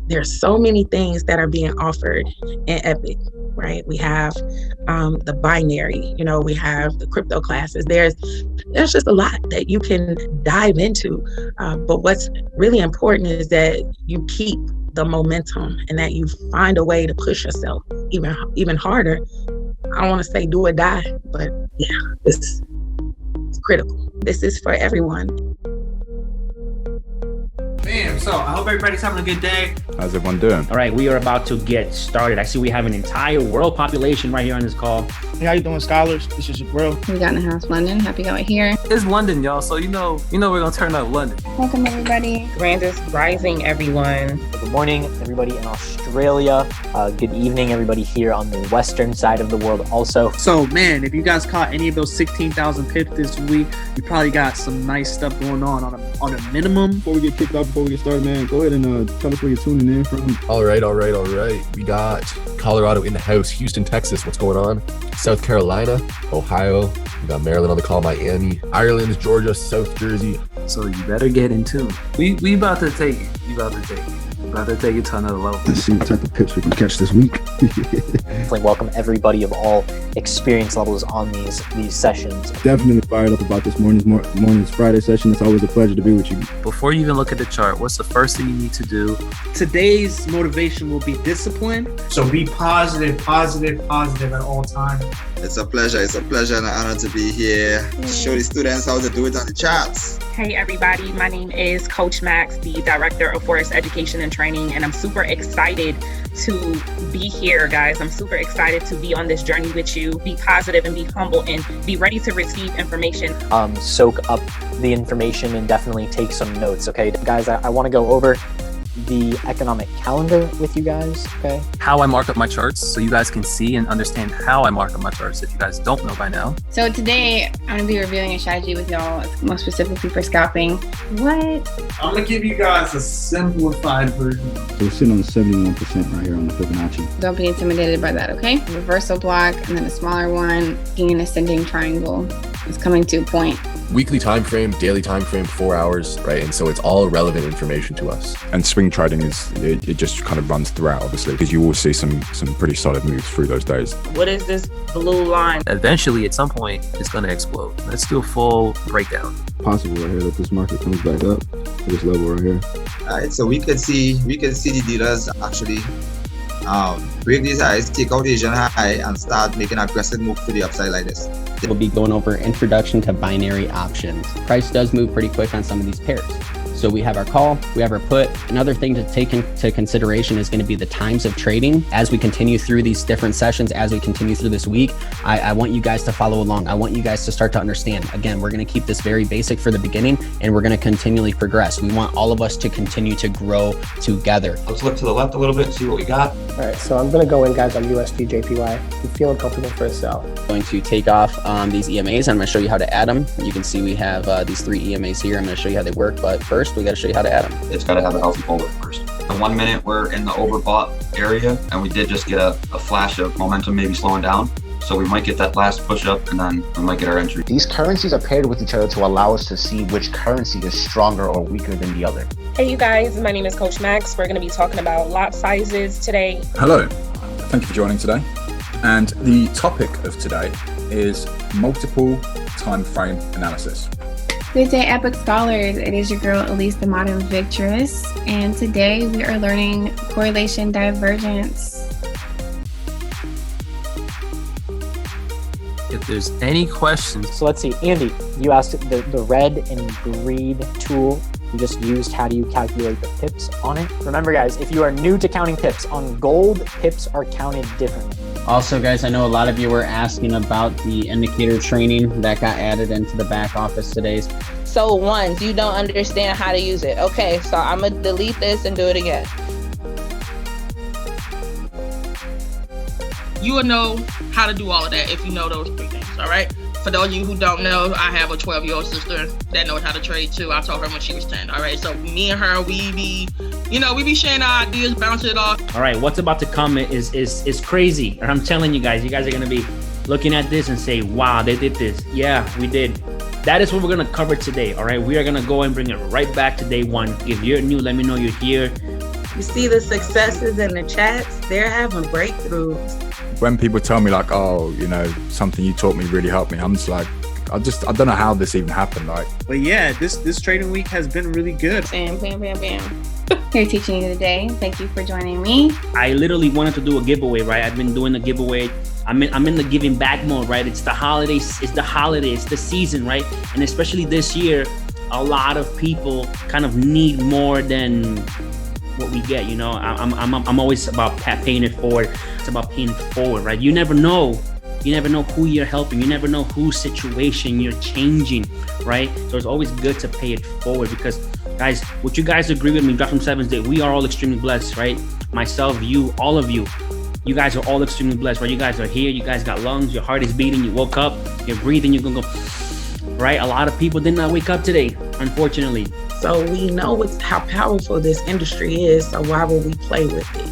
There's so many things that are being offered in Epic, right? We have the binary, we have the crypto classes. There's just a lot that you can dive into. But what's really important is that you keep the momentum and that you find a way to push yourself even harder. I don't want to say do or die, but yeah, it's critical. This is for everyone. Bam. So I hope everybody's having a good day. How's everyone doing? All right, we are about to get started. I see we have an entire world population right here on this call. Hey, how you doing, scholars? This is your bro. We got in the house, London. Happy y'all are here. It's London, y'all. So you know we're gonna turn up London. Welcome, everybody. Grandest rising, everyone. Good morning, everybody in Australia. Good evening, everybody here on the western side of the world also. So, man, if you guys caught any of those 16,000 pips this week, you probably got some nice stuff going on a minimum. Before we get kicked off, before we get started, man, go ahead and tell us where you're tuning in from. All right. We got Colorado in the house, Houston, Texas. What's going on? South Carolina, Ohio. We got Maryland on the call, Miami, Ireland, Georgia, South Jersey. So you better get in tune. We about to take it. About to take it to another level. Let's see what type of pips we can catch this week. Definitely welcome everybody of all experience levels on these sessions. Definitely fired up about this morning's Friday session. It's always a pleasure to be with you. Before you even look at the chart, what's the first thing you need to do? Today's motivation will be discipline. So be positive at all times. It's a pleasure and an honor to be here. Show the students how to do it on the charts. Hey everybody, my name is Coach Max, the Director of Forest Education and Training, and I'm super excited to be here, guys. I'm super excited to be on this journey with you. Be positive and be humble and be ready to receive information. Soak up the information and definitely take some notes, okay? Guys, I want to go over the economic calendar with you guys, okay? How I mark up my charts so you guys can see and understand how I mark up my charts if you guys don't know by now. So today, I'm going to be reviewing a strategy with y'all, more specifically for scalping. What? I'm going to give you guys a simplified version. So we're sitting on 71% right here on the Fibonacci. Don't be intimidated by that, okay? Reversal block and then a smaller one, being an ascending triangle. It's coming to a point. Weekly time frame, daily time frame, 4 hours, right? And so it's all relevant information to us. And swing trading it just kind of runs throughout, obviously, because you will see some pretty solid moves through those days. What is this blue line? Eventually, at some point, it's going to explode. Let's do a full breakdown. Possible right here that this market comes back up to this level right here. All right, so we could see the dealers actually break these highs, take out the Asian high, and start making an aggressive move to the upside like this. We'll be going over introduction to binary options. Price does move pretty quick on some of these pairs. So we have our call, we have our put. Another thing to take into consideration is going to be the times of trading. As we continue through these different sessions, as we continue through this week, I want you guys to follow along. I want you guys to start to understand. Again, we're going to keep this very basic for the beginning, and we're going to continually progress. We want all of us to continue to grow together. Let's look to the left a little bit and see what we got. All right, so I'm going to go in, guys, on USD JPY. I'm feeling comfortable for a sell. Going to take off these EMAs. I'm going to show you how to add them. You can see we have these 3 EMAs here. I'm going to show you how they work, but first we got to show you how to add them. It's got to have a healthy pullback first. In 1 minute, we're in the overbought area, and we did just get a flash of momentum maybe slowing down. So we might get that last push up, and then we might get our entry. These currencies are paired with each other to allow us to see which currency is stronger or weaker than the other. Hey you guys, my name is Coach Max. We're going to be talking about lot sizes today. Hello, thank you for joining today. And the topic of today is multiple time frame analysis. Good day, Epic Scholars. It is your girl, Elise, the Modern Victress. And today we are learning correlation divergence. If there's any questions. So let's see, Andy, you asked the red and green tool you just used. How do you calculate the pips on it? Remember, guys, if you are new to counting pips, on gold, pips are counted differently. Also, guys, I know a lot of you were asking about the indicator training that got added into the back office today. So once you don't understand how to use it. Okay, so I'm going to delete this and do it again. You will know how to do all of that if you know those 3 things, all right? For those of you who don't know, I have a 12-year-old sister that knows how to trade too. I taught her when she was 10, all right? So me and her, we be sharing our ideas, bouncing it off. All right, what's about to come is crazy. And I'm telling you guys are going to be looking at this and say, wow, they did this. Yeah, we did. That is what we're going to cover today, all right? We are going to go and bring it right back to day one. If you're new, let me know you're here. You see the successes in the chats, they're having breakthroughs. When people tell me like, oh, you know, something you taught me really helped me, I'm just like, I don't know how this even happened. Like, but yeah, this trading week has been really good. Bam, bam, bam, bam. Here teaching you today. Thank you for joining me. I literally wanted to do a giveaway, right? I've been doing the giveaway. I'm in the giving back mode, right? It's the holidays, it's the season, right? And especially this year, a lot of people kind of need more than what we get, you know. I'm always about paying it forward. It's about paying it forward, right? You never know who you're helping. You never know whose situation you're changing, right? So it's always good to pay it forward, because guys, would you guys agree with me? Drop some sevens that we are all extremely blessed, right? Myself, you, all of you. You guys are all extremely blessed, right? You guys are here. You guys got lungs. Your heart is beating. You woke up. You're breathing. You're gonna go, right? A lot of people did not wake up today, unfortunately. So we know how powerful this industry is. So why would we play with it?